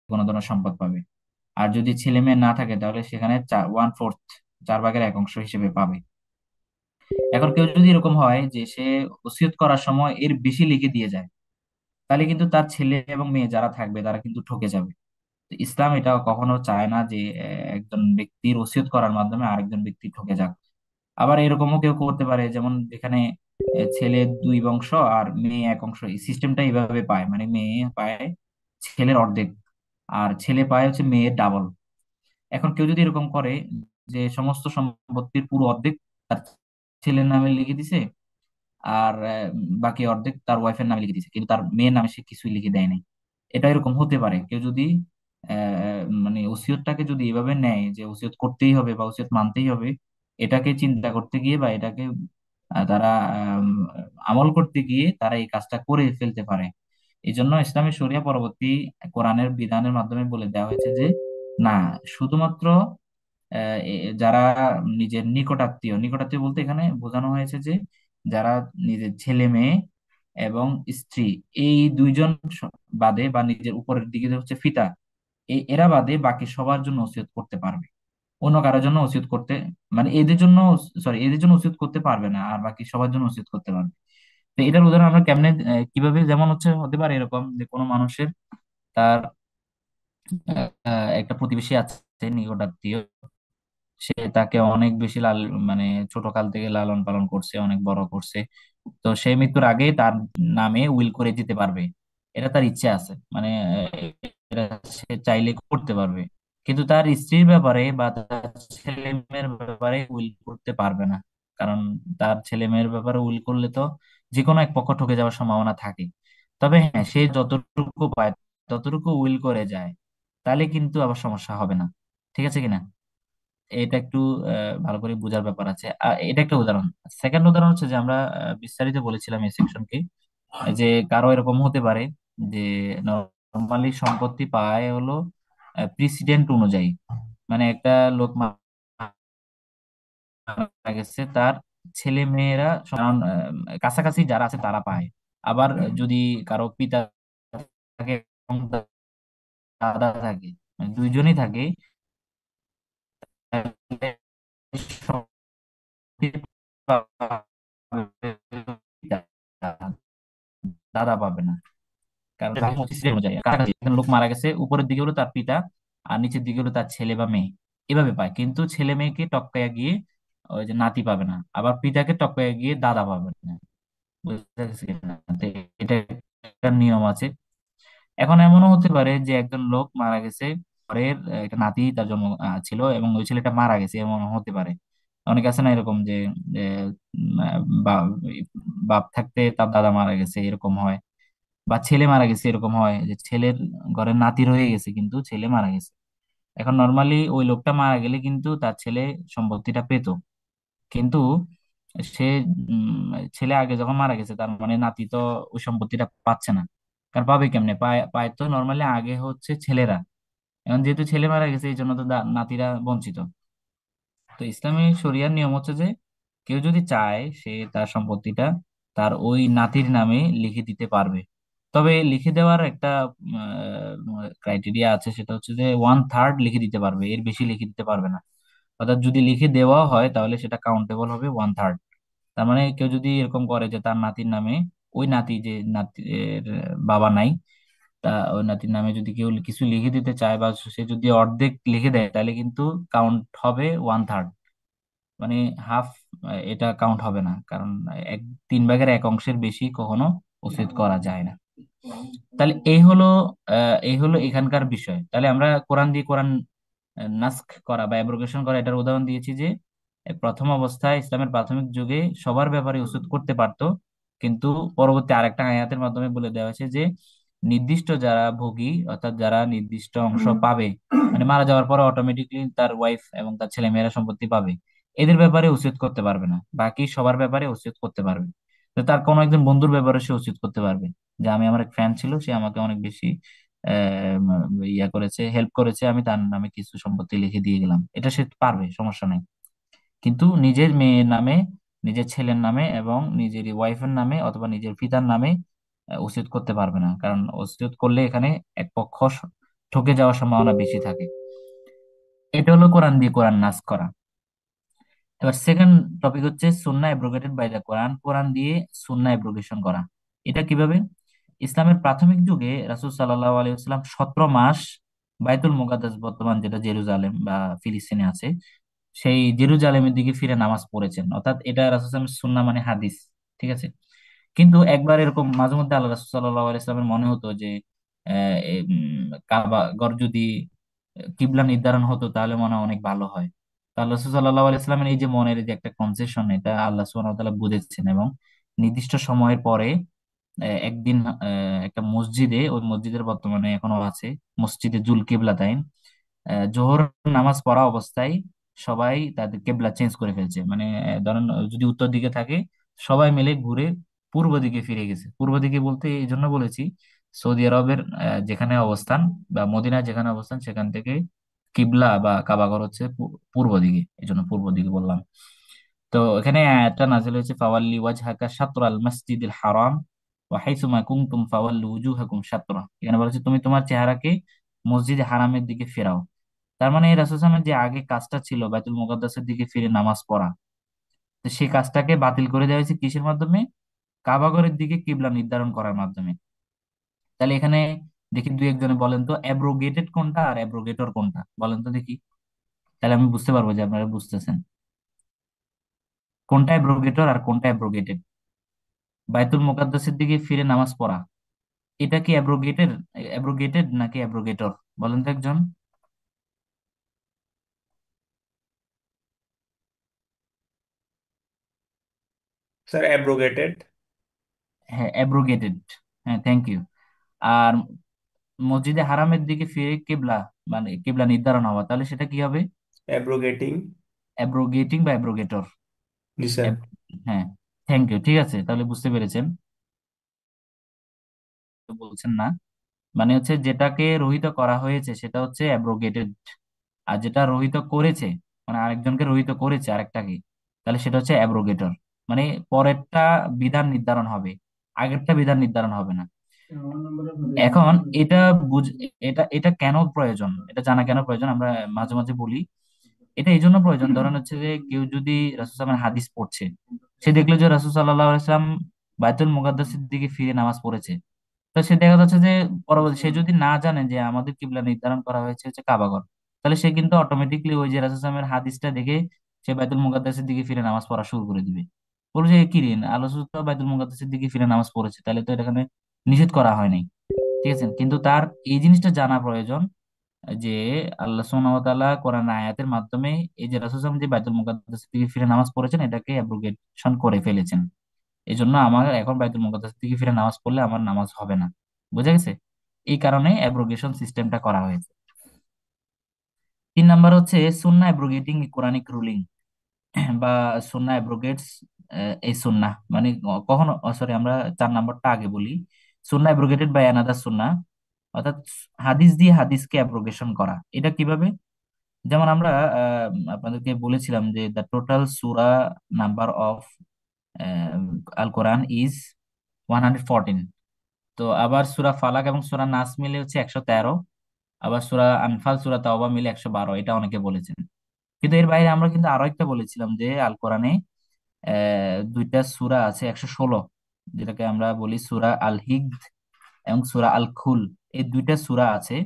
কোনো ধরনের সম্পদ পাবে। আর যদি ছেলে মেয়ে না থাকে তাহলে সেখানে 1/4, 4/1 অংশ হিসেবে পাবে। এখন কেউ যদি এরকম হয় যে সে ওসিয়ত করার সময় এর বেশি লিখে দিয়ে যায়, তাহলে কিন্তু তার ছেলে এবং মেয়ে যারা থাকবে তারা কিন্তু ঠকে যাবে। তো ইসলাম এটা কখনো চায় না যে একজন ব্যক্তির ওসিয়ত করার মাধ্যমে আরেকজন ব্যক্তি ঠকে যাক। আবার এরকমও কেউ করতে পারে, যেমন যেখানে ছেলে 2 অংশ আর মেয়ে 1 অংশ, এই সিস্টেমটা এইভাবে পায়, মানে মেয়ে পায় ছেলের অর্ধেক আর ছেলে পায় হচ্ছে মেয়ের ডাবল। এখন কেউ যদি এরকম করে যে সমস্ত সম্পত্তির পুরো অর্ধেক তার ছেলের নামে লিখে দিছে, আর বাকি অর্ধেক তার ওয়াইফের নামে লিখে দিছে, কিন্তু তার মেয়ের নামে সে কিছুই লিখে দেয় নাই। এটা এরকম হতে পারে। কেউ যদি মানে ওসিয়তটাকে যদি এভাবে নেয় যে ওসিয়ত করতেই হবে বা ওসিয়ত মানতেই হবে, এটাকে চিন্তা করতে গিয়ে বা এটাকে তারা আম, আমল করতে গিয়ে তারা এই কাজটা করে ফেলতে পারে। এই জন্য ইসলামী শরিয়া পরবর্তী কোরআনের বিধানের মাধ্যমে বলে দেওয়া হয়েছে যে না, শুধুমাত্র যারা নিজের নিকটাত্মীয়, নিকটাত্মীয় বলতে এখানে বোঝানো হয়েছে যে যারা নিজের ছেলে মেয়ে এবং স্ত্রী, এই 2 জন বাদে বা নিজের উপরের দিকে যে হচ্ছে ফিতা, এরা বাদে বাকি সবার জন্য ওসিয়ত করতে পারবে। অন্য কারোর জন্য ওসিয়ত করতে, মানে এদের জন্য, সরি, এদের জন্য ওসিয়ত করতে পারবে না, আর বাকি সবার জন্য ওসিয়ত করতে পারবে। তো এটার উদাহরণ আমরা কেমনে কিভাবে, যেমন হচ্ছে হতে পারে এরকম যে কোনো মানুষের তার একটা প্রতিবেশী আছে নিকটাত্মীয়, সে তাকে অনেক বেশি মানে ছোট কাল থেকে লালন পালন করছে, অনেক বড় করছে। তো সে মৃত্যুর আগে তার নামে উইল করে দিতে পারবে, এটা তার ইচ্ছে আছে, মানে এটা সে চাইলে করতে পারবে। কিন্তু তার স্ত্রীর ব্যাপারে বা তার ছেলে মেয়ের ব্যাপারে উইল করতে পারবে না। কারণ তার ছেলে মেয়ের ব্যাপারে উইল করলে তো যে কোনো এক পক্ষ ঠকে যাওয়ার সম্ভাবনা থাকে। তবে হ্যাঁ, সে যতটুকু পায় ততটুকু উইল করে যায়, তাহলে কিন্তু আবার সমস্যা হবে না। ঠিক আছে কিনা? এটা একটু ভালো করে বোঝার ব্যাপার আছে। এটা একটা উদাহরণ। সেকেন্ড উদাহরণ হচ্ছে যে আমরা বিস্তারিত বলেছিলাম এই সেকশনকে, যে কারো এরকম হতে পারে যে নর্মালি সম্পত্তি পায় হলো প্রেসিডেন্ট অনুযায়ী, মানে একটা লোক মারা গেছে, তার ছেলে মেয়েরা কারণ কাছাকাছি যারা আছে তারা পায়। আবার যদি কারো পিতা থাকে এবং দাদা থাকে, মানে 2 জনই থাকে, তাহলে দাদা পাবে না। কারণ সিস্টেম অনুযায়ী কাছাকাছি একজন লোক মারা গেছে, উপরের দিকে হলো তার পিতা আর নিচের দিকে হলো তার ছেলে বা মেয়ে, এভাবে পায়। কিন্তু ছেলে মেয়েকে টপকাইয়া গিয়ে ওই যে নাতি পাবে না, আবার পিতাকে টপকাইয়া গিয়ে দাদা পাবে না। বুঝতে পারছি কিনা? তো এটা একটা নিয়ম আছে। এখন এমনও হতে পারে যে একজন লোক মারা গেছে, পরের একটা নাতি তার জন্ম ছিল এবং ওই ছেলেটা মারা গেছে, এমন হতে পারে। অনেকে আছে না এরকম যে যে, বা- বাপ থাকতে তার দাদা মারা গেছে, এরকম হয়। বা ছেলে মারা গেছে, এরকম হয় যে ছেলের ঘরে নাতি রয়ে গেছে কিন্তু ছেলে মারা গেছে। এখন নর্মালি ওই লোকটা মারা গেলে কিন্তু তার ছেলে সম্পত্তিটা পেত, কিন্তু সে ছেলে আগে যখন মারা গেছে তার মানে নাতি তো ওই সম্পত্তিটা পাচ্ছে না। কারণ পাবে কেমনে? পায় পায় তো নর্মালি আগে হচ্ছে ছেলেরা। এখন যেহেতু ছেলে মারা গেছে এই জন্য তো নাতিরা বঞ্চিত। তো ইসলামী শরিয়ার নিয়ম হচ্ছে যে কেউ যদি চায় সে তার সম্পত্তিটা তার ওই নাতির নামে লিখে দিতে পারবে। তবে লিখে দেওয়ার একটা ক্রাইটেরিয়া আছে, সেটা হচ্ছে যে 1/3 লিখে দিতে পারবে, এর বেশি লিখে দিতে পারবে না। অর্থাৎ যদি লিখে দেওয়া হয় তাহলে সেটা কাউন্টেবল হবে 1/3। তার মানে কেউ যদি এরকম করে যে তার নাতির নামে, ওই নাতি যে নাতির বাবা নাই, তা ওই নাতির নামে যদি কেউ কিছু লিখে দিতে চায় বা সে যদি অর্ধেক লিখে দেয় তাহলে কিন্তু কাউন্ট হবে 1/3, মানে হাফ। এটা কাউন্ট হবে না, কারণ এক 3/1 অংশের বেশি কখনো উচিত করা যায় না। তাহলে এই হলো এখানকার বিষয়। তাহলে আমরা কোরআন দিয়ে কোরআন নাস্খ করা বা অ্যাব্রোগেশন করা এটার উদাহরণ দিয়েছি যে প্রথম অবস্থায় ইসলামের প্রাথমিক যুগে সবার ব্যাপারে ওসিয়ত করতে পারতো, কিন্তু পরবর্তী আরেকটা আয়াতের মাধ্যমে বলে দেওয়া হয়েছে যে নির্দিষ্ট যারা ভোগী, অর্থাৎ যারা নির্দিষ্ট অংশ পাবে, মানে মারা যাওয়ার পরে অটোমেটিকলি তার ওয়াইফ এবং তার ছেলে মেয়েরা সম্পত্তি পাবে, এদের ব্যাপারে ওসিয়ত করতে পারবে না, বাকি সবার ব্যাপারে ওসিয়ত করতে পারবে। তো তার কোনো একজন বন্ধুর ব্যাপারে সে ওসিয়ত করতে পারবে যে আমি, আমার এক ফ্রেন্ড ছিল, সে আমাকে অনেক বেশি ইয়া করেছে, হেল্প করেছে, আমি তার নামে কিছু সম্পত্তি লিখে দিয়ে গেলাম, এটা সে পারবে, সমস্যা নাই। কিন্তু নিজের মেয়ের নামে নিজের ছেলের নামে এবং নিজের ওয়াইফের নামে অথবা নিজের পিতার নামে ওসিয়ত করতে পারবে না, কারণ ওসিয়ত করলে এখানে এক পক্ষ ঠকে যাওয়ার সম্ভাবনা বেশি থাকে। এটা হলো কোরআন দিয়ে কোরআন নাস করা। এবার সেকেন্ড টপিক হচ্ছে সুন্নাহ অ্যাব্রোগেটেড বাই দ্য কোরআন, কোরআন দিয়ে সুন্নাহ অ্যাব্রোগেশন করা। এটা কিভাবে? ইসলামের প্রাথমিক যুগে রাসূল সাল্লাল্লাহু আলাইহি ওয়াসাল্লাম 17 মাস বাইতুল মুকাদ্দাস, বর্তমান যেটা জেরুজালেম বা ফিলিস্তিনে আছে, সেই জেরুজালেমের দিকে ফিরে নামাজ পড়েছেন, অর্থাৎ এটা রাসূল সাল্লাল্লাহু আলাইহি ওয়াসাল্লামের সুন্নাহ মানে হাদিস। ঠিক আছে। কিন্তু একবার এরকম মাঝে মধ্যে আল্লাহ রাসূল সাল্লাল্লাহু আলাইহি ওয়াসাল্লামের মনে হতো যে কাবা ঘর যদি কিবলা নির্ধারণ হতো তাহলে মনে হয় অনেক ভালো হয়। তো আল্লাহ রাসূল সাল্লাল্লাহু আলাইহি ওয়াসাল্লামের এই যে মনের যে একটা কনসেশন, এটা আল্লাহ সুবহানাহু ওয়া তাআলা বুঝেছেন এবং নির্দিষ্ট সময়ের পরে একদিন একটা মসজিদে, ওই মসজিদের বর্তমানে এখনো আছে, মসজিদে জুল কিবলাতাইন, জোহর নামাজ পড়া অবস্থায় সবাই তাদের কেবলা চেঞ্জ করে ফেলছে। মানে ধরেন যদি উত্তর দিকে থাকে, সবাই মিলে ঘুরে পূর্ব দিকে ফিরে গেছে। পূর্ব দিকে বলতে এই জন্য বলেছি, সৌদি আরবের যেখানে অবস্থান বা মদিনার যেখানে অবস্থান সেখান থেকে কিবলা বা কাবাঘর হচ্ছে পূর্ব দিকে, এই জন্য পূর্ব দিকে বললাম। তো এখানে আয়াতটা নাযিল হয়েছে ফাওয়াল্লি ওয়াজহাকা শাতরাল মাসজিদিল হারাম ওয়া হাইসুমা কুনতুম ফাওয়াল্লু উজুহাকুম শাতরা। এখানে বলেছে তুমি তোমার চেহারাকে মসজিদ হারামের দিকে ফেরাও। তার মানে রাসূল সাল্লাল্লাহু আলাইহি ওয়াসাল্লামের যে আগে কাজটা ছিল বাইতুল মুকাদ্দাসের দিকে ফিরে নামাজ পড়া, তো সেই কাজটাকে বাতিল করে দেওয়া হয়েছে কিসের মাধ্যমে? কাবা ঘরের দিকে কিবলা নির্ধারণ করার মাধ্যমে। তাহলে এখানে দেখি দুই একজনে বলেন তো অ্যাব্রোগেটেড কোনটা আর অ্যাব্রোগেটর কোনটা, বলেন তো দেখি। তাহলে আমি বুঝতে পারবো যে আপনারা বুঝতেছেন কোনটা অ্যাব্রোগেটর আর কোনটা অ্যাব্রোগেটেড। বাইতুল মুকাদ্দাসের দিকে ফিরে নামাজ পড়া, এটা কি অ্যাব্রোগেটেড, অ্যাব্রোগেটেড নাকি অ্যাব্রোগেটর, বলেন তো একজন। Sir abrogated. হ্যাঁ, অ্যাব্রোগেটেড। হ্যাঁ, থ্যাংক ইউ। আর মসজিদে হারামের দিকে ফিরে কিবলা, মানে কিবলা নির্ধারণ হওয়া, তাহলে সেটা কি হবে? অ্যাব্রোগেটিং। অ্যাব্রোগেটিং বা অ্যাব্রোগেটর। জি স্যার। হ্যাঁ, থ্যাংক ইউ, ঠিক আছে, তাহলে বুঝতে পেরেছেন। তো বলছেন না, মানে হচ্ছে যেটাকে রহিত করা হয়েছে সেটা হচ্ছে অ্যাব্রোগেটেড, আর যেটা রহিত করেছে, মানে আরেকজনকে রহিত করেছে আরেকটাকে, তাহলে সেটা হচ্ছে অ্যাব্রোগেটর। মানে পরেরটা বিধান নির্ধারণ হবে, আগেরটা বিধান নির্ধারণ হবে না। এখন এটা বুঝ এটা এটা কেন প্রয়োজন, এটা জানা কেন প্রয়োজন আমরা মাঝে মাঝে বলি। এটা এই জন্য প্রয়োজন, ধরেন হচ্ছে যে কেউ যদি রাসূল সাল্লাল্লাহু আলাইহি ওয়াসাল্লামের হাদিস পড়ছে, সে দেখলো যে রাসূল সাল্লাল্লাহু আলাইহি ওয়াসাল্লাম বাইতুল মুকাদ্দাসের দিকে ফিরে নামাজ পড়েছে, তো সে দেখা যাচ্ছে যে পরবর্তী সে যদি না জানে যে আমাদের কিবলা নির্ধারণ করা হয়েছে হচ্ছে কাবাগর, তাহলে সে কিন্তু অটোমেটিকলি ওই যে রাসূল সাল্লাল্লাহু আলাইহি ওয়াসাল্লামের হাদিসটা দেখে সে বাইতুল মুকাদ্দাসের দিকে ফিরে নামাজ পড়া শুরু করে দিবে। বলবে যে কি রে, আল্লাহ রাসূল তো বাইতুল মুকাদ্দাসের দিকে ফিরে নামাজ পড়েছে, তাহলে তো এটা এখানে নিষেধ করা হয় নাই। ঠিক আছে, কিন্তু তার এই জিনিসটা জানা প্রয়োজন যে আল্লাহ সুবহানাহু ওয়া তাআলা কোরআন আয়াতের মাধ্যমে এই যে রাসূল সাল্লাল্লাহু আলাইহি ওয়াসাল্লাম যে বাইতুল মুকাদ্দাস থেকে ফিরে নামাজ পড়েছেন এটাকে অ্যাব্রোগেশন করে ফেলেছেন। এই জন্য আমার এখন বাইতুল মুকাদ্দাস থেকে ফিরে নামাজ পড়লে আমার নামাজ হবে না। বুঝা গেছে? এই কারণে অ্যাব্রোগেশন সিস্টেমটা করা হয়েছে। 3 নাম্বার হচ্ছে সুন্নাহ অ্যাব্রোগেটিং কোরআনিক রুলিং বা সুন্নাহ অ্যাব্রোগেটস এই সুন্নাহ, মানে কখনো, সরি, আমরা 4 নাম্বারটা আগে বলি। সুন্নাহ অ্যাব্রোগেটেড বাই অ্যানাদার সুন্নাহ, অর্থাৎ হাদিস দিয়ে হাদিসকে অ্যাব্রোগেশন করা। এটা কিভাবে? যেমন আমরা আপনাদেরকে বলেছিলাম যে the total Surah number of Al Quran is 114। তো আবার সূরা ফালাক এবং সূরা নাস মিলে হচ্ছে 113। আবার সূরা আনফাল সূরা তাওবা মিলে 112, এটা অনেকে বলেছেন। কিন্তু এর বাইরে আমরা কিন্তু আরো একটা বলেছিলাম যে আল কোরআনে দুইটা সূরা আছে 116, যেটাকে আমরা বলি সূরা আল হিজর এবং সূরা আল খুল। এই দুইটা সূরা আছে।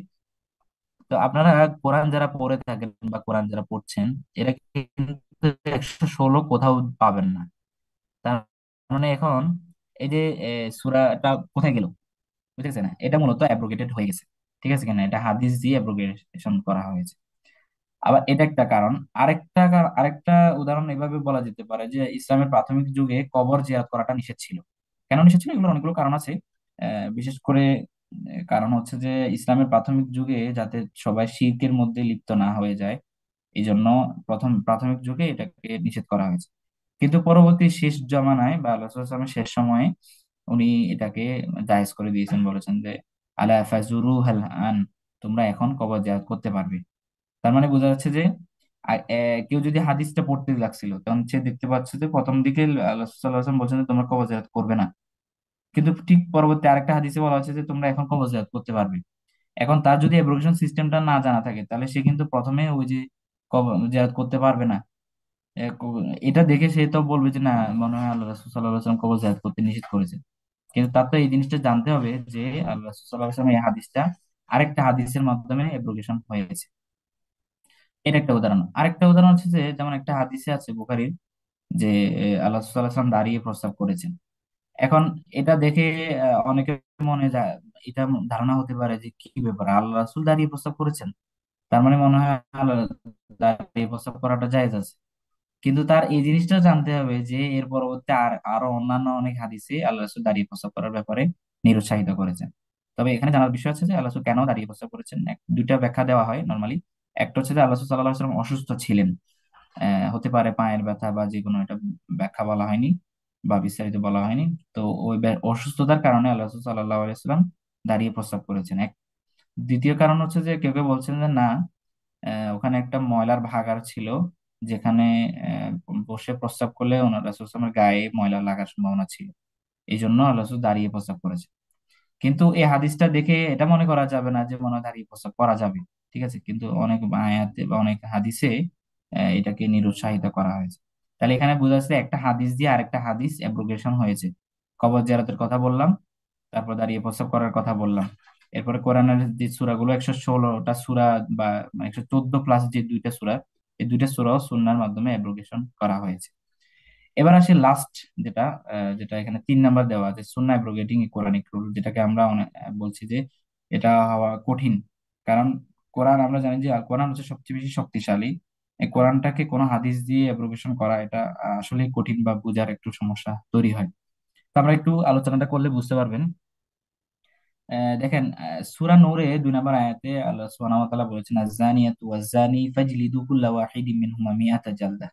তো আপনারা কোরআন যারা পড়ে থাকেন বা কোরআন যারা পড়ছেন, এরা কিন্তু 116 কোথাও পাবেন না। তার মানে এখন এই যে সূরাটা কোথায় গেল, বুঝতেছে না, এটা মূলত অ্যাব্রোগেটেড হয়ে গেছে। ঠিক আছে কিনা, এটা হাদিস দিয়ে অ্যাব্রোগেশন করা হয়েছে। আবার এটা একটা কারণ। আরেকটা উদাহরণ এভাবে বলা যেতে পারে যে ইসলামের প্রাথমিক যুগে কবর জিয়ারত করাটা নিষেধ ছিল। কেন নিষেধ ছিল, এগুলোর অনেকগুলো কারণ আছে। বিশেষ করে কারণ হচ্ছে যে ইসলামের প্রাথমিক যুগে যাতে সবাই শিরকের মধ্যে লিপ্ত না হয়ে যায়, এই জন্য প্রাথমিক যুগে এটাকে নিষেধ করা হয়েছে। কিন্তু পরবর্তী শেষ জমানায় বা আল্লাহ সাল্লাল্লাহু আলাইহি ওয়াসাল্লামের শেষ সময়ে উনি এটাকে জায়েজ করে দিয়েছেন, বলেছেন যে আলা ফাজুরু হাল আন, তোমরা এখন কবর জিয়ারত করতে পারবে। তার মানে বোঝা যাচ্ছে যে কেউ যদি হাদিসটা পড়তে লাগছিল, তখন সে দেখতে পাচ্ছে যে প্রথম দিকে আল্লাহ সাল্লাল্লাহু আলাইহি ওয়াসাল্লাম বলছেন যে তোমরা কবর জিয়ারত করবে না, কিন্তু ঠিক পরবর্তী আরেকটা হাদিসে বলা হচ্ছে যে তোমরা এখন কবর জিয়ারত করতে পারবে। এখন তার যদি এব্রোগেশন সিস্টেমটা না জানা থাকে, তাহলে সে কিন্তু প্রথমে ওই যে কবর জিয়ারত করতে পারবে না। এটা দেখে সে তো বলবে যে না, মনে হয় আল্লাহ রাসূল সাল্লাল্লাহু আলাইহি ওয়াসাল্লাম কবর জিয়ারত করতে নিষেধ করেছেন। কিন্তু তার তো এই জিনিসটা জানতে হবে যে আল্লাহ রাসূল সাল্লাল্লাহু আলাইহি ওয়াসাল্লাম এই হাদিসটা আরেকটা হাদিসের মাধ্যমে এব্রোগেশন হয়েছে। এটা একটা উদাহরণ। আরেকটা উদাহরণ হচ্ছে যে, যেমন একটা হাদিসে আছে বুখারীর, যে আল্লাহ রাসূল সাল্লাল্লাহু আলাইহি ওয়াসাল্লাম দাঁড়িয়ে প্রস্রাব করেছেন। এখন এটা দেখে অনেকের মনে যায়, এটা ধারণা হতে পারে যে কি ব্যাপার, আল্লাহ রাসূল দাঁড়িয়ে প্রস্রাব করেছেন, তার মানে মনে হয় আল্লাহ দাঁড়িয়ে প্রস্রাব করাটা জায়েজ আছে। কিন্তু তার এই জিনিসটা জানতে হবে যে এর পরবর্তী আরো অন্যান্য অনেক হাদিসে আল্লাহ রাসূল দাঁড়িয়ে প্রস্রাব করার ব্যাপারে নিরুৎসাহিত করেছেন। তবে এখানে জানার বিষয় আছে যে আল্লাহ রাসূল কেন দাঁড়িয়ে প্রস্রাব করেছেন, দুইটা ব্যাখ্যা দেওয়া হয় নর্মালি। একটা হচ্ছে যে আল্লাহ রাসূল সাল্লাল্লাহু আলাইহি ওয়াসাল্লাম অসুস্থ ছিলেন, হতে পারে পায়ের ব্যথা বা যে কোনো, এটা ব্যাখ্যা বলা হয়নি বা বিস্তারিত বলা হয়নি। তো ওই অসুস্থতার কারণে আল্লাহ রাসূল সাল্লাল্লাহু আলাইহি ওয়াসাল্লাম দাঁড়িয়ে প্রস্রাব করেছেন এক। দ্বিতীয় কারণ হচ্ছে যে কেউ কেউ বলছেন যে না, ওখানে একটা ময়লার ভাগাড় ছিল, যেখানে বসে প্রস্রাব করলে ওনার রাসূল সাল্লাল্লাহু আলাইহি ওয়াসাল্লামের গায়ে ময়লা লাগার সম্ভাবনা ছিল, এই জন্য আল্লাহ রাসূল দাঁড়িয়ে প্রস্রাব করেছে। কিন্তু এই হাদিসটা দেখে এটা মনে করা যাবে না যে মনে হয় দাঁড়িয়ে প্রস্রাব করা যাবে। ঠিক আছে, কিন্তু অনেক আয়াতে বা অনেক হাদিসে এটাকে নিরুৎসাহিত করা হয়েছে। তাহলে এখানে বোঝা যাচ্ছে একটা হাদিস দিয়ে আরেকটা হাদিস অ্যাব্রোগেশন হয়েছে। কবর জিয়ারতের কথা বললাম, তারপর দাঁড়িয়ে প্রস্রাব করার কথা বললাম। এরপরে কোরআনের যে সূরাগুলো 116টা সূরা বা 114 প্লাস যে দুইটা সূরা, এই দুইটা সূরাও সুন্নাহর মাধ্যমে অ্যাব্রোগেশন করা হয়েছে। এবার আসি লাস্ট যেটা, যেটা এখানে 3 নাম্বার দেওয়া আছে, সুন্নাহ অ্যাব্রোগেটিং কোরআনিক রুল, যেটাকে আমরা বলছি যে এটা হওয়া কঠিন। কারণ কোরআন, আমরা জানি যে কোরআন হচ্ছে সবচেয়ে বেশি শক্তিশালী। এই কোরআনটাকে কোনো হাদিস দিয়ে অ্যাব্রোগেশন করা, এটা আসলে কঠিন বা বোঝার একটু সমস্যা তৈরি হয়। তো আমরা একটু আলোচনাটা করলে বুঝতে পারবেন। দেখেন, সূরা নূরে 2 নম্বর আয়াতে আল্লাহ সুবহানাহু ওয়া তাআলা বলেছেন, আয-যানিয়াতু ওয়াজ-যানি ফাজলিদু কুল্লা ওয়াহিদিম মিনহুমা মিআতা জালদা।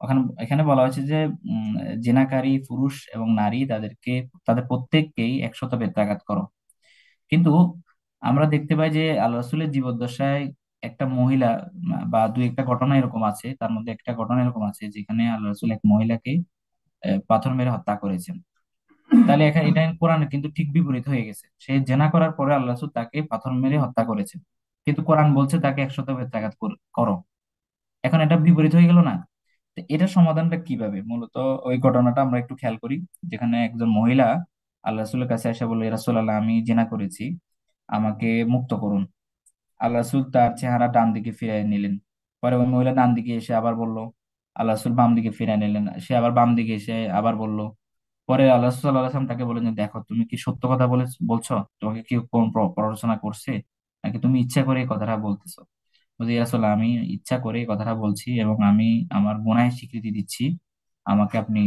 ওখানে এখানে বলা হয়েছে যে উম, জেনাকারী পুরুষ এবং নারী তাদের প্রত্যেককেই 100 বেত্রাঘাত করো। কিন্তু আমরা দেখতে পাই যে আল্লাহ রাসূলের জীবদ্দশায় একটা মহিলা, বা দুই একটা ঘটনা এরকম আছে, তার মধ্যে একটা ঘটনা এরকম আছে যেখানে আল্লাহ রাসূল এক মহিলাকে পাথর মেরে হত্যা করেছেন। তাহলে এখানে এটা কোরআনে কিন্তু ঠিক বিপরীত হয়ে গেছে, সে জেনা করার পরে আল্লাহ রাসূল তাকে পাথর মেরে হত্যা করেছেন, কিন্তু কোরআন বলছে তাকে 100 বেত্রাঘাত করো। এখন এটা বিপরীত হয়ে গেল না? তো এটার সমাধানটা কিভাবে? মূলত ওই ঘটনাটা আমরা একটু খেয়াল করি, যেখানে একজন মহিলা আল্লাহ রাসূলের কাছে এসে বলল, ইয়া রাসূলুল্লাহ, আমি জিনা করেছি, আমাকে মুক্ত করুন। আল্লাহ রাসূল তার চেহারা ডান দিকে ফিরিয়ে নিলেন। পরে ওই মহিলা ডান দিকে এসে আবার বলল, আল্লাহ রাসূল বাম দিকে ফিরিয়ে নিলেন, সে আবার বাম দিকে এসে আবার বলল। পরে আল্লাহ রাসূল সাল্লাল্লাহু আলাইহি ওয়াসাল্লাম তাকে বলেন যে দেখো, তুমি কি সত্য কথা বলছো, তোমাকে কি কোন প্ররোচনা করছে, নাকি তুমি ইচ্ছা করে এই কথাটা বলতেছো? বলছি, ইয়া রাসূলুল্লাহ, আমি ইচ্ছা করে এই কথাটা বলছি এবং আমি আমার গুনাহের স্বীকৃতি দিচ্ছি, আমাকে আপনি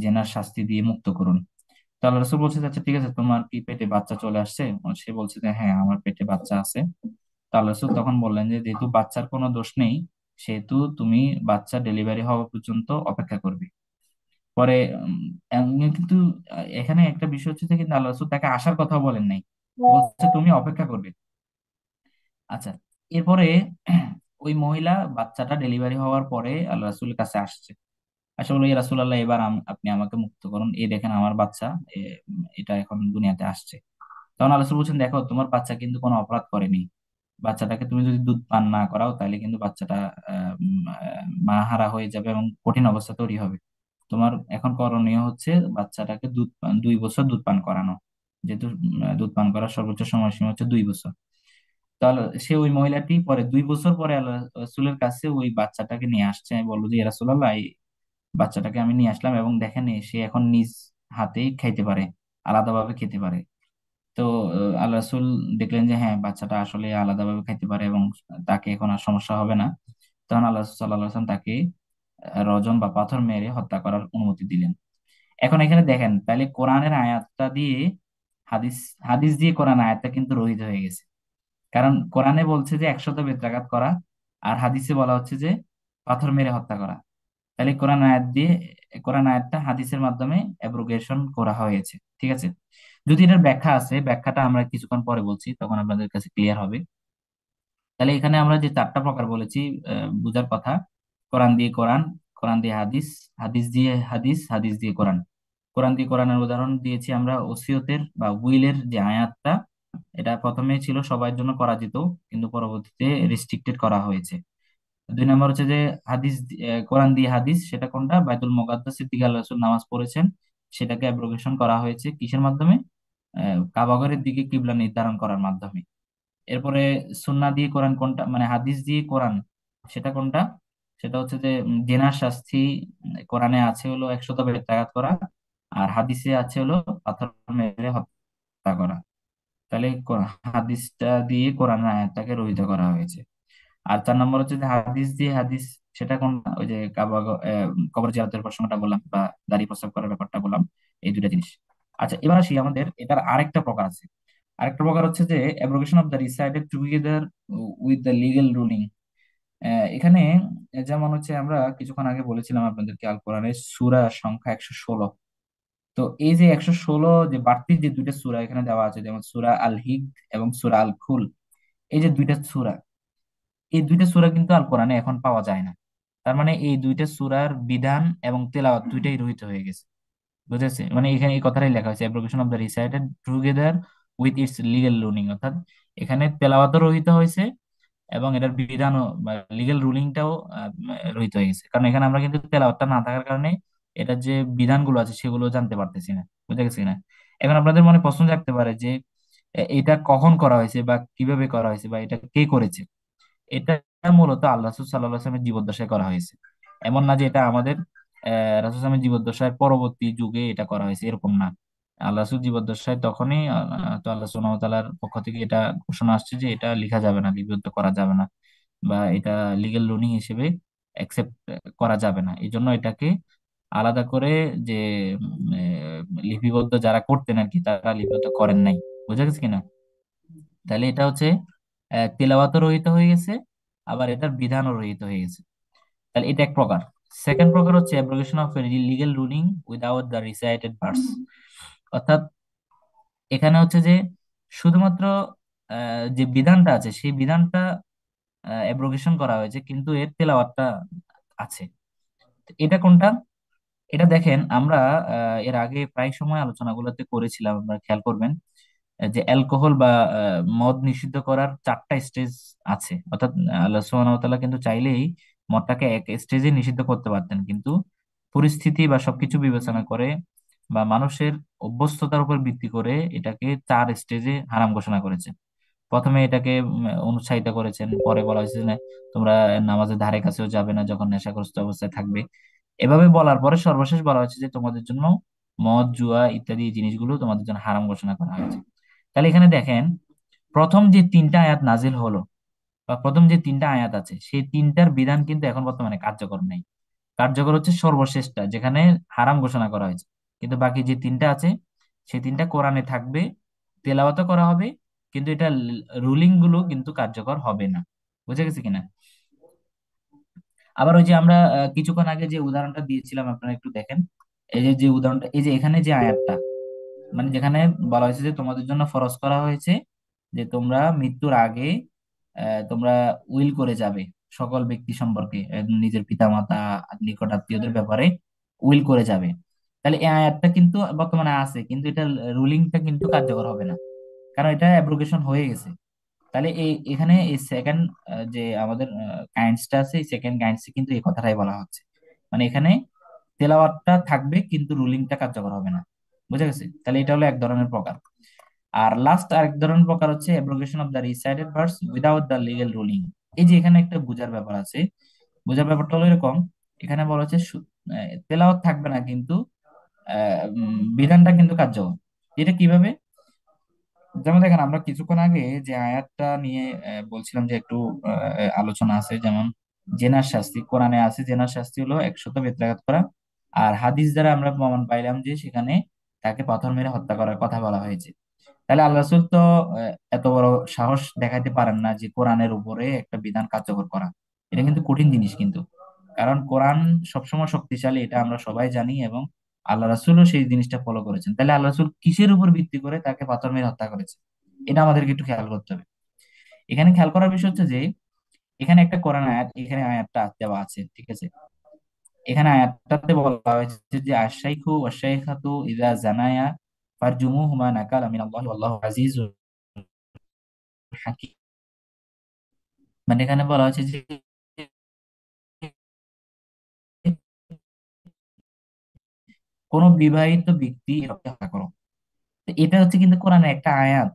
জেনার শাস্তি দিয়ে মুক্ত করুন। তো আল্লাহ রাসূল বলছে, আচ্ছা ঠিক আছে, তোমার কি পেটে বাচ্চা চলে আসছে? সে বলছে যে হ্যাঁ, আমার পেটে বাচ্চা আছে। তো আল্লাহ রাসূল তখন বললেন যে যেহেতু বাচ্চার কোনো দোষ নেই, সেহেতু তুমি বাচ্চা ডেলিভারি হওয়া পর্যন্ত অপেক্ষা করবে। পরে কিন্তু এখানে একটা বিষয় হচ্ছে যে, কিন্তু আল্লাহ রাসূল তাকে আসার কথা বলেন নাই, বলছে তুমি অপেক্ষা করবে। আচ্ছা, এরপরে ওই মহিলা বাচ্চাটা ডেলিভারি হওয়ার পরে আল্লাহ রাসূলের কাছে আসছে, আসে বলে, ইয়া রাসূলুল্লাহ, এবার আপনি আমাকে মুক্ত করুন, এই দেখেন আমার বাচ্চা, এটা এখন দুনিয়াতে আসছে। তখন আল্লাহ রাসূল বলছেন, দেখো, তোমার বাচ্চা কিন্তু কোনো অপরাধ করেনি। বাচ্চাটাকে তুমি যদি দুধ পান না করাও, তাহলে কিন্তু বাচ্চাটা মাহারা হয়ে যাবে এবং কঠিন অবস্থা তৈরি হবে। তোমার এখন করণীয় হচ্ছে বাচ্চাটাকে 2 বছর দুধ পান করানো, যেহেতু দুধ পান করার সর্বোচ্চ সময়সীমা হচ্ছে 2 বছর। তাহলে সে, ওই মহিলাটি পরে 2 বছর পরে আল্লাহ রাসূলের কাছে ওই বাচ্চাটাকে নিয়ে আসছে, বললো যে ইয়া রাসূলুল্লাহ, এই বাচ্চাটাকে আমি নিয়ে আসলাম এবং দেখেন সে এখন নিজ হাতেই খাইতে পারে, আলাদাভাবে খেতে পারে। তো আল্লাহ রাসূল দেখলেন যে হ্যাঁ, বাচ্চাটা আসলে আলাদাভাবে খাইতে পারে এবং তাকে এখন আর সমস্যা হবে না। তখন আল্লাহ রাসূল সাল্লাল্লাহু আলাইহি ওয়াসাল্লাম তাকে রজম বা পাথর মেরে হত্যা করার অনুমতি দিলেন। এখন এখানে দেখেন, তাহলে কোরআনের আয়াতটা দিয়ে হাদিস হাদিস দিয়ে কোরআন আয়াতটা কিন্তু রহিত হয়ে গেছে। কারণ কোরআনে বলছে যে 100 বেত্রাঘাত করা, আর হাদিসে বলা হচ্ছে যে পাথর মেরে হত্যা করা। তাহলে কোরআন আয়াতটা হাদিসের মাধ্যমে অ্যাব্রোগেশন করা হয়েছে। ঠিক আছে, যদি এটার ব্যাখ্যা আছে, ব্যাখ্যাটা আমরা কিছুক্ষণ পরে বলছি, তখন আপনাদের কাছে ক্লিয়ার হবে। তাহলে এখানে আমরা যে চারটা প্রকার বলেছি বুঝার কথা, কোরআন দিয়ে কোরআন, কোরআন দিয়ে হাদিস, হাদিস দিয়ে হাদিস, হাদিস দিয়ে কোরআন। কোরআন দিয়ে কোরআনের উদাহরণ দিয়েছি আমরা ওসিয়তের বা উইলের যে আয়াতটা, এটা প্রথমে ছিল সবার জন্য করা যেত, কিন্তু পরবর্তীতে রেস্ট্রিক্টেড করা হয়েছে। দুই নম্বর হচ্ছে যে হাদিস কোরআন দিয়ে হাদিস, সেটা কোনটা? বাইতুল মুকাদ্দাসের দিকে আল্লাহ রাসূল নামাজ পড়েছেন, সেটাকে অ্যাব্রোগেশন করা হয়েছে কিসের মাধ্যমে? কাবা ঘরের দিকে কিবলা নির্ধারণ করার মাধ্যমে। এরপরে সুন্নাহ দিয়ে কোরআন কোনটা, মানে হাদিস দিয়ে কোরআন, সেটা কোনটা? সেটা হচ্ছে যে জেনার শাস্তি কোরআনে আছে হলো 100 বেত্রাঘাত করা, আর হাদিসে আছে হলো পাথর মেরে হত্যা করা। তাহলে হাদিসটা দিয়ে কোরআনের আয়াতটাকে রহিত করা হয়েছে। আর 4 নম্বর হচ্ছে যে হাদিস দিয়ে হাদিস, সেটা কোন? ওই যে কবর জিয়ারতের প্রসঙ্গটা বললাম, বা দাড়ি প্রস্তাব করার ব্যাপারটা বললাম, এই দুটা জিনিস। আচ্ছা, এবার আসি আমাদের এটার আরেকটা প্রকার আছে। আরেকটা প্রকার হচ্ছে যে abrogation of the recited together with the legal ruling. এখানে যেমন হচ্ছে আমরা কিছুক্ষণ আগে বলেছিলাম আপনাদেরকে আল কোরআনের সূরা সংখ্যা 116। তো এই যে 116 যে বাড়তি যে দুইটা সূরা এখানে দেওয়া আছে, যেমন সূরা আল হিগ এবং সূরা আল খুল, এই যে দুইটা সূরা, এই দুইটা সূরা কিন্তু আল কোরআনে এখন পাওয়া যায় না। তার মানে এই দুইটা সূরার বিধান এবং তেলাওয়াত দুইটাই রহিত হয়ে গেছে। বুঝেছে? মানে এখানে এই কথাটাই লেখা হয়েছে, abrogation of the recited together with its legal ruling, অর্থাৎ এখানে তেলাওয়াতও রহিত হয়েছে এবং এটার বিধানও বা লিগ্যাল রুলিংটাও রহিত হয়ে গেছে। কারণ এখানে আমরা কিন্তু তেলাওয়াতটা না থাকার কারণে এটার যে বিধানগুলো আছে সেগুলো জানতে পারতেছি না। বুঝে গেছি না? এখন আপনাদের মনে প্রশ্ন জাগতে পারে যে এটা কখন করা হয়েছে বা কিভাবে করা হয়েছে বা এটা কে করেছে? এটা মূলত আল্লাহ রাসূল সাল্লাল্লাহু আলাইহি ওয়াসাল্লামের জীবদ্দশায় করা হয়েছে। এমন না যে এটা আমাদের রাসূল সাল্লাল্লাহু জীবদ্দশায় পরবর্তী যুগে এটা করা হয়েছে, এরকম না। আল্লাহ রাসূল জীবদ্দশায় তখনই তো আল্লাহ সুবহানাহু ওয়া তাআলার পক্ষ থেকে এটা ঘোষণা আসছে যে এটা লিখা যাবে না, লিপিবদ্ধ করা যাবে না, বা এটা লিগ্যাল রুলিং হিসেবে অ্যাকসেপ্ট করা যাবে না। এই জন্য এটাকে আলাদা করে যে লিপিবদ্ধ যারা করতেন আর কি, তারা লিপিবদ্ধ করেন নাই। বুঝা গেছে কিনা? তাহলে এটা হচ্ছে তেলাওয়াতও রহিত হয়ে গেছে, আবার এটার বিধানও রহিত হয়ে গেছে। তাহলে এটা এক প্রকার। সেকেন্ড প্রকার হচ্ছে abrogation of legal ruling without the recited verse. অর্থাৎ এখানে হচ্ছে যে শুধুমাত্র যে বিধানটা আছে সেই বিধানটা অ্যাব্রোগেশন করা হয়েছে, কিন্তু এর তেলাওয়াতটা আছে। তো এটা কোনটা? এটা দেখেন আমরা এর আগে প্রায় সময় আলোচনাগুলোতে করেছিলাম, আপনারা খেয়াল করবেন যে অ্যালকোহল বা মদ নিষিদ্ধ করার 4টা স্টেজ আছে। অর্থাৎ আল্লাহ সুবহানাহু ওয়া তাআলা কিন্তু চাইলেই মদটাকে এক স্টেজে নিষিদ্ধ করতে পারতেন, কিন্তু পরিস্থিতি বা সবকিছু বিবেচনা করে বা মানুষের অভ্যস্ততার উপর ভিত্তি করে এটাকে 4 স্টেজে হারাম ঘোষণা করেছেন। প্রথমে এটাকে অনুৎসাহিত করেছেন, পরে বলা হয়েছে যে না, তোমরা নামাজের ধারে কাছেও যাবে না যখন নেশাগ্রস্ত অবস্থায় থাকবে। এভাবে বলার পরে সর্বশেষ বলা হয়েছে যে তোমাদের জন্য মদ, জুয়া ইত্যাদি জিনিসগুলো তোমাদের জন্য হারাম ঘোষণা করা হয়েছে। তাহলে এখানে দেখেন, প্রথম যে 3টা আয়াত নাজিল হলো বা প্রথম যে 3টা আয়াত আছে, সেই তিনটার বিধান কিন্তু এখন বর্তমানে কার্যকর নেই। কার্যকর হচ্ছে সর্বশেষটা, যেখানে হারাম ঘোষণা করা হয়েছে। কিন্তু বাকি যে 3টা আছে, সেই 3টা কোরআনে থাকবে, তেলাওয়াত করা হবে, কিন্তু এটা রুলিং গুলো কিন্তু কার্যকর হবে না। বুঝে গেছে কিনা? আবার ওই যে আমরা কিছুক্ষণ আগে যে উদাহরণটা দিয়েছিলাম, আপনারা একটু দেখেন। এই যে যে উদাহরণটা, এই যে এখানে যে আয়াতটা, মানে যেখানে বলা হয়েছে যে তোমাদের জন্য ফরজ করা হয়েছে যে তোমরা মৃত্যুর আগে তোমরা উইল করে যাবে সকল ব্যক্তি সম্পর্কে, নিজের পিতামাতা, নিকট আত্মীয়দের ব্যাপারে উইল করে যাবে। তাহলে এই আয়াতটা কিন্তু বর্তমানে আছে, কিন্তু এটা রুলিংটা কিন্তু কার্যকর হবে না, কারণ এটা অ্যাব্রোগেশন হয়ে গেছে। তাহলে এখানে এই সেকেন্ড যে আমাদের কাইন্ডসটা আছে, এই সেকেন্ড কাইন্ডসে কিন্তু এই কথাটাই বলা হচ্ছে। মানে এখানে তেলাওয়াতটা থাকবে কিন্তু রুলিংটা কার্যকর হবে না। বুঝা গেছে? তাহলে এটা হলো এক ধরনের প্রকার। আর লাস্ট আরেক ধরনের প্রকার হচ্ছে abrogation of the recited verse without the legal ruling. এই যে এখানে একটা বুঝার ব্যাপার আছে। বুঝার ব্যাপারটা হলো এরকম, এখানে বলা হচ্ছে তেলাওয়াত থাকবে না কিন্তু বিধানটা কিন্তু কার্যকর। এটা কিভাবে? যেমন দেখেন, আমরা কিছুক্ষণ আগে যে আয়াতটা নিয়ে বলছিলাম যে একটু আলোচনা আছে, যেমন জেনার শাস্তি কোরআনে আছে, জেনার শাস্তি হলো 100 বেত্রাঘাত করা। আর হাদিস দ্বারা আমরা প্রমাণ পাইলাম যে সেখানে তাকে পাথর মেরে হত্যা করার কথা বলা হয়েছে। তাহলে আল্লাহ রাসূল তো এত বড় সাহস দেখাইতে পারেন না যে কোরআনের উপরে একটা বিধান কার্যকর করা। এটা কিন্তু কঠিন জিনিস কিন্তু, কারণ কোরআন সবসময় শক্তিশালী, এটা আমরা সবাই জানি, এবং আল্লাহ রাসূলও সেই জিনিসটা ফলো করেছেন। তাহলে আল্লাহ রাসূল কিসের উপর ভিত্তি করে তাকে পাথর মেরে হত্যা করেছে? এটা আমাদেরকে একটু খেয়াল করতে হবে। এখানে খেয়াল করার বিষয় হচ্ছে যে এখানে একটা কোরআন আয়াত, এখানে আয়াতটা দেওয়া আছে, ঠিক আছে? এখানে আয়াতটাতে বলা হয়েছে যে আশাইখু ওয়াশাইখাতু ইযা জানায়া ফারজুমুহুমা নাকালা মিনাল্লাহি ওয়াল্লাহু আজিজুল হাকীম। মানে এখানে বলা হয়েছে যে কোন বিবাহিত ব্যক্তি এরকম হত্যা করো। তো এটা হচ্ছে কিন্তু কোরআনের একটা আয়াত,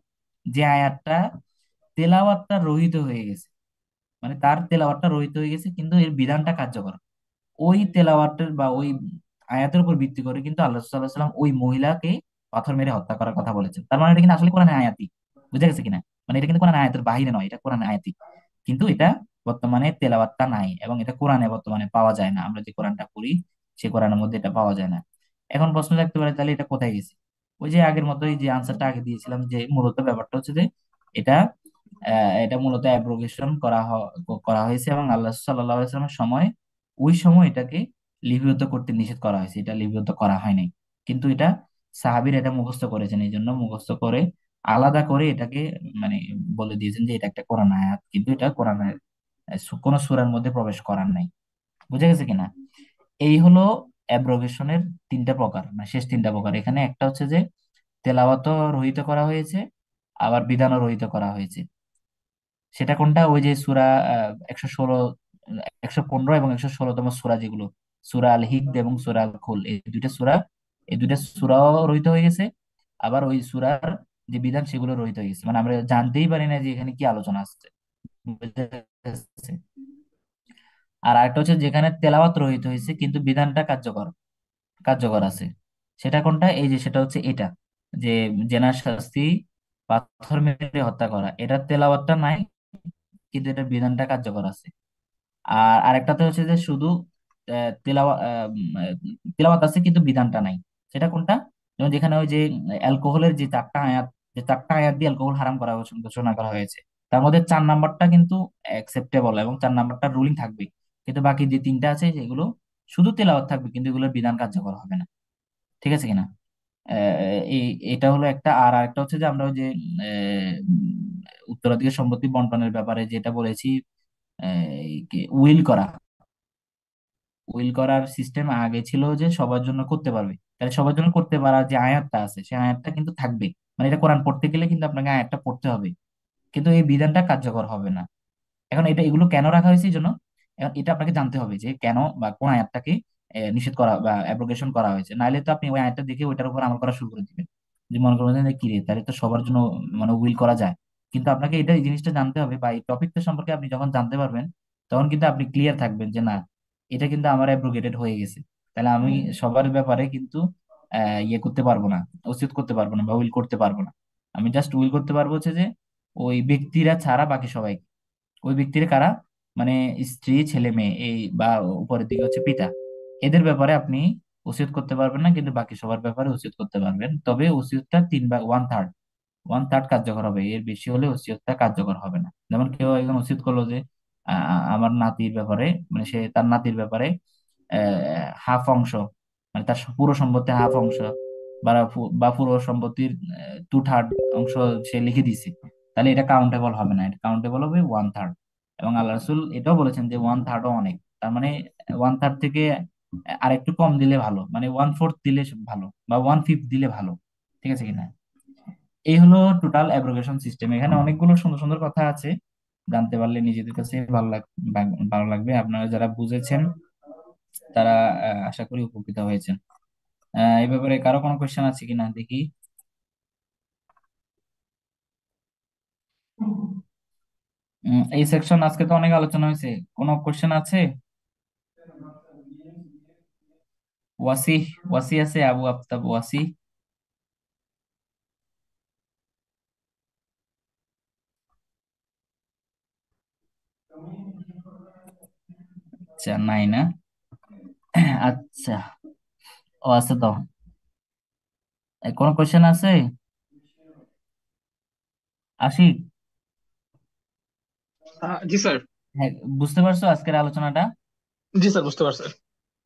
যে আয়াতটা তেলাওয়াতটা রহিত হয়ে গেছে, মানে তার তেলাওয়াতটা রহিত হয়ে গেছে কিন্তু এর বিধানটা কার্যকর। ওই তেলাওয়াতের বা ওই আয়াতের উপর ভিত্তি করে কিন্তু আল্লাহ সাল্লাহ সাল্লাম ওই মহিলাকে পাথর মেরে হত্যা করার কথা বলেছেন। তার মানে এটা কিন্তু আসলে কোরআন আয়াতই। বুঝা গেছে কিনা? মানে এটা কিন্তু কোরআন আয়াতের বাহিরে নয়, এটা কোরআন আয়াতই। কিন্তু এটা বর্তমানে তেলাওয়াতটা নাই, এবং এটা কোরআনে বর্তমানে পাওয়া যায় না। আমরা যে কোরআনটা পড়ি সে কোরআনের মধ্যে এটা পাওয়া যায় না। এখন প্রশ্ন থাকতে পারে, তাহলে এটা কোথায় গেছে? ওই যে আগের মতোই যে আনসারটা আগে দিয়েছিলাম, যে মূলত ব্যাপারটা হচ্ছে যে এটা এটা মূলত অ্যাব্রোগেশন করা হয়েছে, এবং আল্লাহ সাল্লাহ সাল্লামের সময়, ওই সময় এটাকে লিপিবদ্ধ করতে নিষেধ করা হয়েছে, এটা লিপিবদ্ধ করা হয় নাই। কিন্তু এটা সাহাবীর এটা মুখস্থ করেছেন, এই জন্য মুখস্থ করে আলাদা করে এটাকে মানে বলে দিয়েছেন যে এটা একটা কোরআন আয়াত, কিন্তু এটা কোরআনের কোন সূরার মধ্যে প্রবেশ করার নাই। বুঝা গেছে কিনা? এই হলো অ্যাব্রোগেশনের তিনটা প্রকার, মানে শেষ তিনটা প্রকার। এখানে একটা হচ্ছে যে তেলাওয়াতও রহিত করা হয়েছে, আবার বিধানও রহিত করা হয়েছে। সেটা কোনটা? ওই যে সূরা 116, 115 এবং 116তম সূরা, যেগুলো সূরা আল হিকদ এবং সূরা আল খুল, এই দুইটা সূরাও রহিত হয়ে গেছে। আবার ওই সূরার যে বিধান সেগুলো রহিত হয়ে গেছে, মানে আমরা জানতেই পারি না যে এখানে কি আলোচনা আসছে। বুঝতে পেরেছে? আর আরেকটা হচ্ছে যেখানে তেলাওয়াত রহিত হয়েছে কিন্তু বিধানটা কার্যকর কার্যকর আছে। সেটা কোনটা? এই যে সেটা হচ্ছে এটা, যে জেনার শাস্তি পাথর মেরে হত্যা করা, এটা তেলাওয়াতটা নাই কিন্তু এটার বিধানটা কার্যকর আছে। আর আরেকটাতে হচ্ছে যে শুধু তেলাওয়াত আছে কিন্তু বিধানটা নাই। সেটা কোনটা? যেমন যেখানে ওই যে অ্যালকোহলের যে চারটা আয়াত, যে চারটা আয়াত দিয়ে অ্যালকোহল হারাম করা হয়েছে, ঘোষণা করা হয়েছে, তার মধ্যে 4 নাম্বারটা কিন্তু অ্যাকসেপ্টেবল এবং 4 নাম্বারটা রুলিং থাকবে। কিন্তু বাকি যে তিনটা আছে সেগুলো শুধু তেলাওয়াত থাকবে কিন্তু এগুলোর বিধান কার্যকর হবে না। ঠিক আছে কিনা? এই এটা হলো একটা। আর আরেকটা হচ্ছে যে আমরা ওই যে উত্তরাধিকার সম্পত্তি বন্টনের ব্যাপারে যেটা বলেছি, উইল করা, উইল করার সিস্টেম আগে ছিল যে সবার জন্য করতে পারবে। তাহলে সবার জন্য করতে পারার যে আয়াতটা আছে সেই আয়াতটা কিন্তু থাকবে। মানে এটা কোরআন পড়তে গেলে কিন্তু আপনাকে আয়াতটা পড়তে হবে, কিন্তু এই বিধানটা কার্যকর হবে না। এখন এটা এগুলো কেন রাখা হয়েছে এই জন্য, এখন এটা আপনাকে জানতে হবে যে কেন বা কোন আয়াতটাকে নিষেধ করা বা অ্যাব্রোগেশন করা হয়েছে। নাহলে তো আপনি ওই আয়াতটা দেখে ওইটার উপর আমল করা শুরু করে দিবেন, যে মনে করবেন যে কি রে, তাহলে তো সবার জন্য মানে উইল করা যায়। কিন্তু আপনাকে এটা এই জিনিসটা জানতে হবে, বা এই টপিকটা সম্পর্কে আপনি যখন জানতে পারবেন তখন কিন্তু আপনি ক্লিয়ার থাকবেন যে না, এটা কিন্তু আমার অ্যাব্রোগেটেড হয়ে গেছে। তাহলে আমি সবার ব্যাপারে কিন্তু ইয়ে করতে পারবো না, ওসিয়ত করতে পারবো না বা উইল করতে পারবো না। আমি জাস্ট উইল করতে পারবো হচ্ছে যে ওই ব্যক্তিরা ছাড়া বাকি সবাই। ওই ব্যক্তির কারা? মানে স্ত্রী, ছেলে মেয়ে, এই বা উপরের দিকে হচ্ছে পিতা, এদের ব্যাপারে আপনি ওসিয়ত করতে পারবেন না, কিন্তু বাকি সবার ব্যাপারে ওসিয়ত করতে পারবেন। তবে ওসিয়তটা 3 ভাগ, ওয়ান থার্ড কার্যকর হবে, এর বেশি হলে ওসিয়তটা কার্যকর হবে না। যেমন কেউ একজন ওসিয়ত করলো যে আমার নাতির ব্যাপারে, মানে সে তার নাতির ব্যাপারে হাফ অংশ, মানে তার পুরো সম্পত্তির হাফ অংশ বা পুরো সম্পত্তির 2/3 অংশ সে লিখে দিছে, তাহলে এটা কাউন্টেবল হবে না, এটা কাউন্টেবল হবে 1/3। এবং আল্লাহ রাসূল এটাও বলেছেন যে 1/3ও অনেক। তার মানে 1/3 থেকে আরেকটু কম দিলে ভালো, মানে 1/4 দিলে ভালো, বা 1/5 দিলে ভালো। ঠিক আছে কিনা? এই হলো টোটাল অ্যাব্রোগেশন সিস্টেম। এখানে অনেকগুলো সুন্দর সুন্দর কথা আছে, জানতে পারলে নিজেদের কাছে ভালো লাগবে। আপনারা যারা বুঝেছেন তারা আশা করি উপকৃত হয়েছেন। এই ব্যাপারে কারো কোনো কোয়েশ্চেন আছে কিনা দেখি। এই সেকশন আজকে তো অনেক আলোচনা হয়েছে, কোনো কোয়েশ্চেন আছে? ওয়াসি, ওয়াসি আছে, আবু আফতাব ওয়াসি? আচ্ছা, নাই না? আচ্ছা, ও আছে তো। কোনো কোয়েশ্চেন আছে? আশিক? জি স্যার। হ্যাঁ, বুঝতে পারছো আজকের আলোচনাটা? জি স্যার, বুঝতে পারছি।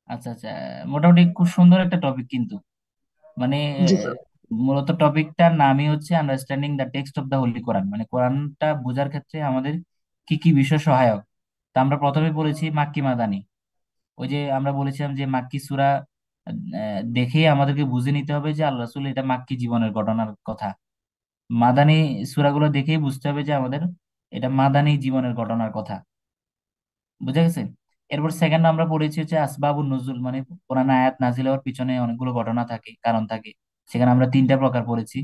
আচ্ছা আচ্ছা, মোটামুটি খুব সুন্দর একটা টপিক কিন্তু, মানে জি স্যার। মূলত টপিকটার নামই হচ্ছে understanding the text of the holy Quran, মানে কোরআনটা বোঝার ক্ষেত্রে আমাদের কি কি বিষয় সহায়ক। তা আমরা প্রথমে পড়েছি মাক্কি মাদানি। ওই যে আমরা বলেছিলাম যে মাক্কি সূরা দেখেই আমাদেরকে বুঝে নিতে হবে যে আল্লাহ রাসূল এটা মাক্কি জীবনের ঘটনার কথা। মাদানি সূরাগুলো দেখেই বুঝতে হবে যে আমাদের এটা মাদানি জীবনের ঘটনার কথা। বুঝা গেছে? এরপর সেকেন্ড আমরা পড়েছি হচ্ছে আসবাবুন নুজুল, মানে কোরআন আয়াত নাজিল হওয়ার পিছনে অনেকগুলো ঘটনা থাকে, কারণ থাকে। সেখানে আমরা তিনটা প্রকার পড়েছি।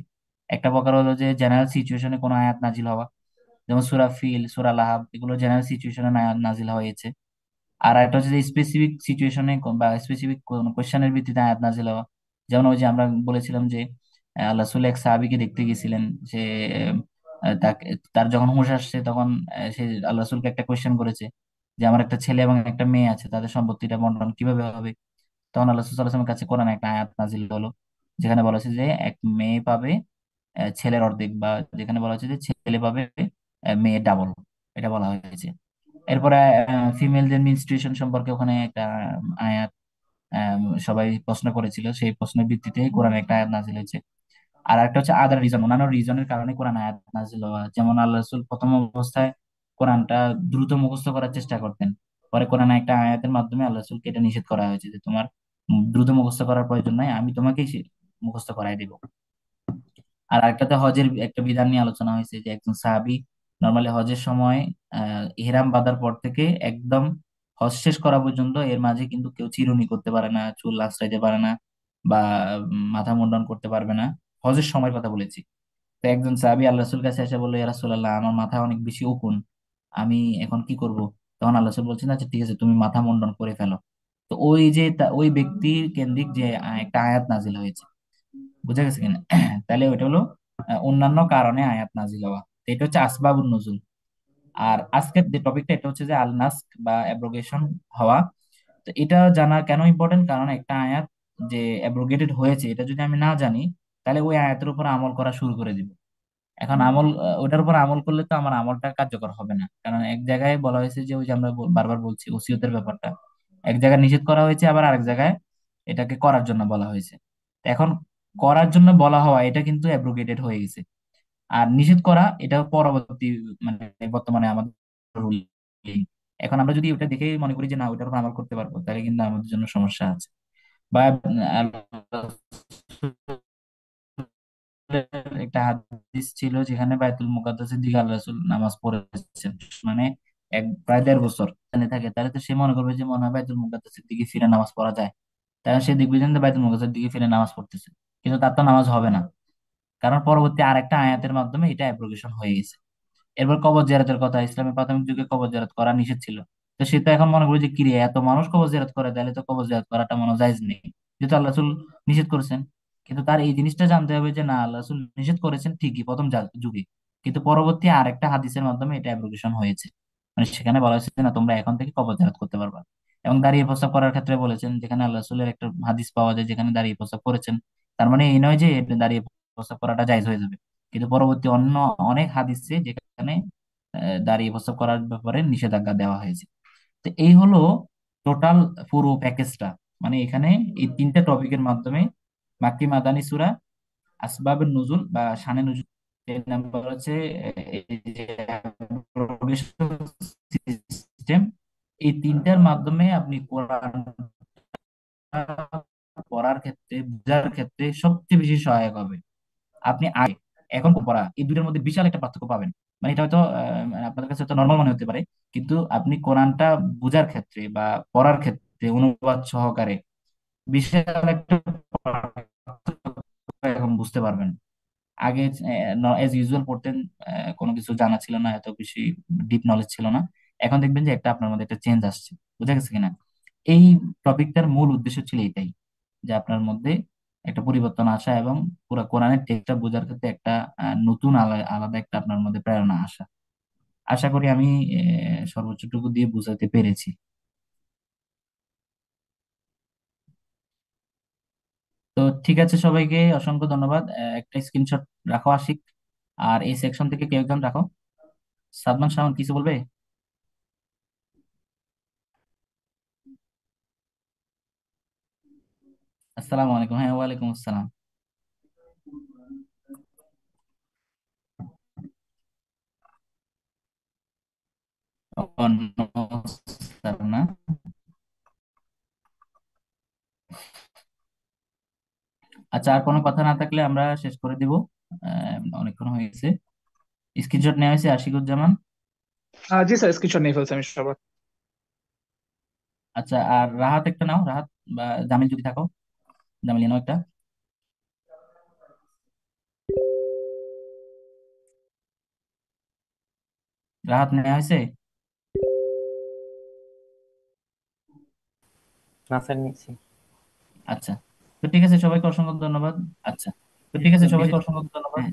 একটা প্রকার হলো যে জেনারেল সিচুয়েশনে কোনো আয়াত নাজিল হওয়া, যেমন সূরা ফিল, সূরা লাহাব, এগুলো জেনারেল সিচুয়েশনে নাজিল হয়েছে। আর একটা হচ্ছে যে স্পেসিফিক সিচুয়েশনে বা স্পেসিফিক কোন কোশ্চেনের ভিত্তিতে আয়াত নাজিল হওয়া। যেমন ওই যে আমরা বলেছিলাম যে আল্লাহ রাসূল এক সাহাবীকে দেখতে গেছিলেন। সে তাকে, তার যখন হুঁশ আসছে তখন সে আল্লাহ রাসূলকে একটা কোশ্চেন করেছে যে আমার একটা ছেলে এবং একটা মেয়ে আছে, তাদের সম্পত্তিটা বন্টন কিভাবে হবে। তখন আল্লাহ রাসূল সাল্লাল্লাহু আলাইহি ওয়াসাল্লামের কাছে কোরআন একটা আয়াত নাজিল হলো, যেখানে বলা হয়েছে যে এক মেয়ে পাবে ছেলের অর্ধেক, বা যেখানে বলা হয়েছে যে ছেলে পাবে মেয়ে ডাবল, এটা বলা হয়েছে। এরপরে ফিমেলদের মেনস্ট্রুয়েশন সম্পর্কে ওখানে একটা আয়াত সবাই প্রশ্ন করেছিল, সেই প্রশ্নের ভিত্তিতে কোরআন একটা আয়াত নাজিল হয়েছে। আর একটা হচ্ছে আদার রিজন, অন্যান্য রিজনের কারণে কোরআন আয়াত নাজিল হওয়া। যেমন আল্লাহ রাসূল প্রথম অবস্থায় কোরআনটা দ্রুত মুখস্থ করার চেষ্টা করতেন, পরে কোরআন একটা আয়াতের মাধ্যমে আল্লাহ রাসূলকে এটা নিষেধ করা হয়েছে যে তোমার দ্রুত মুখস্থ করার প্রয়োজন নাই, আমি তোমাকেই মুখস্থ করাই দিব। আর একটাতে হজের একটা বিধান নিয়ে আলোচনা হয়েছে যে একজন সাহাবী নর্মালি হজের সময় ইহরাম বাঁধার পর থেকে একদম হজ শেষ করা পর্যন্ত এর মাঝে কিন্তু কেউ চিরুনি করতে পারে না, চুল আঁচড়াইতে পারে না, বা মাথা মুন্ডন করতে পারবে না। হজের সময়ের কথা বলেছি। তো একজন সাহাবী আল্লাহ রাসূল কাছে এসে বললো, ইয়া রাসূলুল্লাহ, আমার মাথা অনেক বেশি উকুন, আমি এখন কি করব? তখন আল্লাহ রাসূল বলছেন, আচ্ছা ঠিক আছে, তুমি মাথা মুন্ডন করে ফেলো। তো ওই যে ওই ব্যক্তির কেন্দ্রিক যে একটা আয়াত নাজিল হয়েছে। বুঝা গেছে কিনা? তাহলে ওইটা হলো অন্যান্য কারণে আয়াত নাজিল হওয়া। তো এটা হচ্ছে আসবাবুন নুজুল। আর আজকের যে টপিকটা এটা হচ্ছে যে আল নাসখ বা অ্যাব্রোগেশন হওয়া। তো এটা জানা কেন ইম্পর্টেন্ট, কারণ একটা আয়াত যে অ্যাব্রোগেটেড হয়েছে এটা যদি আমি না জানি, তাহলে ওই আয়াতের উপর আমল করা শুরু করে দিব। এখন আমল ওটার উপর আমল করলে তো আমার আমলটা কার্যকর হবে না, কারণ এক জায়গায় বলা হয়েছে যে ওই যে আমরা বারবার বলছি ওসিয়তের ব্যাপারটা, এক জায়গায় নিষেধ করা হয়েছে, আবার আরেক জায়গায় এটাকে করার জন্য বলা হয়েছে। তো এখন করার জন্য বলা হওয়া এটা কিন্তু অ্যাব্রোগেটেড হয়ে গেছে, আর নিষেধ করা এটা পরবর্তী, মানে বর্তমানে আমাদের রুলিং। এখন আমরা যদি ওটা দেখে মনে করি যে না ওটার উপর আমল করতে পারবো, তাহলে কিন্তু আমাদের জন্য সমস্যা আছে। বা একটা হাদিস ছিল যেখানে বাইতুল মুকাদ্দাসের দিকে আল্লাহ রাসূল নামাজ পড়েছেন, মানে প্রায় 1.5 বছর এখানে থাকে, তাহলে তো সে মনে করবে যে মনে হয় বাইতুল মুকাদ্দাসের দিকে ফিরে নামাজ পড়া যায়। তাহলে সে দেখবে যে বাইতুল মুকাদ্দাসের দিকে ফিরে নামাজ পড়তেছে, কিন্তু তার তো নামাজ হবে না, কারণ পরবর্তী আরেকটা আয়াতের মাধ্যমে এটা অ্যাব্রোগেশন হয়ে গেছে। এরপর কবর জিয়ারতের কথা, ইসলামের প্রাথমিক যুগে কবর জিয়ারত করা নিষেধ ছিল। তো সে তো এখন মনে করি যে কিরে এত মানুষ কবর জিয়ারত করে, তাহলে তো কবর জিয়ারত করাটা মনে হয় জায়েজ নেই, যেহেতু আল্লাহ রাসূল নিষেধ করেছেন। কিন্তু তার এই জিনিসটা জানতে হবে যে না, আল্লাহ রাসূল নিষেধ করেছেন ঠিকই প্রথম যুগে, কিন্তু পরবর্তী আরেকটা হাদিসের মাধ্যমে এটা অ্যাব্রোগেশন হয়েছে। মানে সেখানে বলা হয়েছে যে না, তোমরা এখন থেকে কবর জিয়ারত করতে পারবা। এবং দাঁড়িয়ে প্রস্তাব করার ক্ষেত্রে বলেছেন, যেখানে আল্লাহ রাসূলের একটা হাদিস পাওয়া যায় যেখানে দাঁড়িয়ে প্রস্তাব করেছেন, তার মানে এই নয় যে এটা দাঁড়িয়ে প্রস্তাব করাটা জায়েজ হয়ে যাবে। কিন্তু পরবর্তী অন্য অনেক হাদিসে যেখানে দাঁড়িয়ে প্রস্তাব করার ব্যাপারে নিষেধাজ্ঞা দেওয়া হয়েছে। তো এই হলো টোটাল পুরো প্যাকেজটা। মানে এখানে এই তিনটা টপিকের মাধ্যমে মাক্কি মাদানী সূরা, আসবাবের নুজুল বা শানে নুজুল, এর নাম্বার হচ্ছে এই যে সিস্টেম, এই তিনটার মাধ্যমে আপনি কোরআন পড়ার ক্ষেত্রে, বোঝার ক্ষেত্রে সবচেয়ে বেশি সহায়ক হবে। আপনি আগে এখন পড়া, এই দুটোর মধ্যে বিশাল একটা পার্থক্য পাবেন। মানে এটা হয়তো আপনাদের কাছে তো নর্মাল মনে হতে পারে, কিন্তু আপনি কোরআনটা বোঝার ক্ষেত্রে বা পড়ার ক্ষেত্রে অনুবাদ সহকারে বিশাল একটা পার্থক্য এখন বুঝতে পারবেন। আগে এজ ইউজুয়াল পড়তেন, কোনো কিছু জানা ছিল না, এত বেশি ডিপ নলেজ ছিল না। এখন দেখবেন যে একটা আপনার মধ্যে একটা চেঞ্জ আসছে। বুঝা গেছে কিনা? এই টপিকটার মূল উদ্দেশ্য ছিল এটাই, যে আপনার মধ্যে একটা পরিবর্তন আসা এবং পুরো কোরআনের টেক্সটটা বোঝার ক্ষেত্রে একটা নতুন আলাদা একটা আপনার মধ্যে প্রেরণা আসা। আশা করি আমি সর্বোচ্চটুকু দিয়ে বোঝাতে পেরেছি। তো ঠিক আছে, সবাইকে অসংখ্য ধন্যবাদ। একটা স্ক্রিনশট রাখো আশিক, আর এই সেকশন থেকে কেউ একজন রাখো। সাদমান শাওন কিছু বলবে? আসসালামু আলাইকুম। হ্যাঁ, ওয়ালাইকুম আসসালাম। স্যার না। আচ্ছা, আর কোনো কথা না থাকলে আমরা শেষ করে দিব। অনেকক্ষণ হয়ে গেছে। স্ক্রিনশট নেওয়া হয়েছে আশিকুজ্জামান। জি স্যার, স্ক্রিনশট নিয়ে ফেলছি আমি সবার। আচ্ছা, আর রাহাত একটা নাও, রাহাত বা জামিল যদি থাকো, জামিল নাও একটা। রাহাত নেওয়া হয়েছে? না স্যার, নিচ্ছি। আচ্ছা, তো ঠিক আছে, সবাইকে অসংখ্য ধন্যবাদ। আচ্ছা, তো ঠিক আছে, সবাইকে অসংখ্য ধন্যবাদ।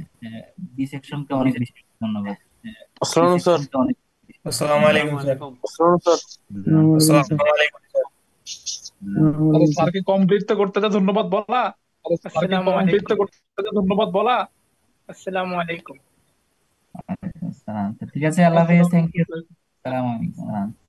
বি সেকশনকে অনেক বেশি ধন্যবাদ। বি আসসালামু স্যার। সেকশনকে অনেক বেশি আসসালামু ধন্যবাদ। আলাইকুম স্যার। আসসালামু স্যার। আসসালামু আলাইকুম স্যার। আরে স্যারকে কমপ্লিট তো করতে যা ধন্যবাদ বলা। আরে স্যারকে আসসালামু কমপ্লিট তো আলাইকুম। করতে যা ধন্যবাদ বলা। আসসালামু আলাইকুম। আচ্ছা, তো ঠিক আছে, আল্লাহ হাফেজ, থ্যাংক ইউ। সালাম আলাইকুম।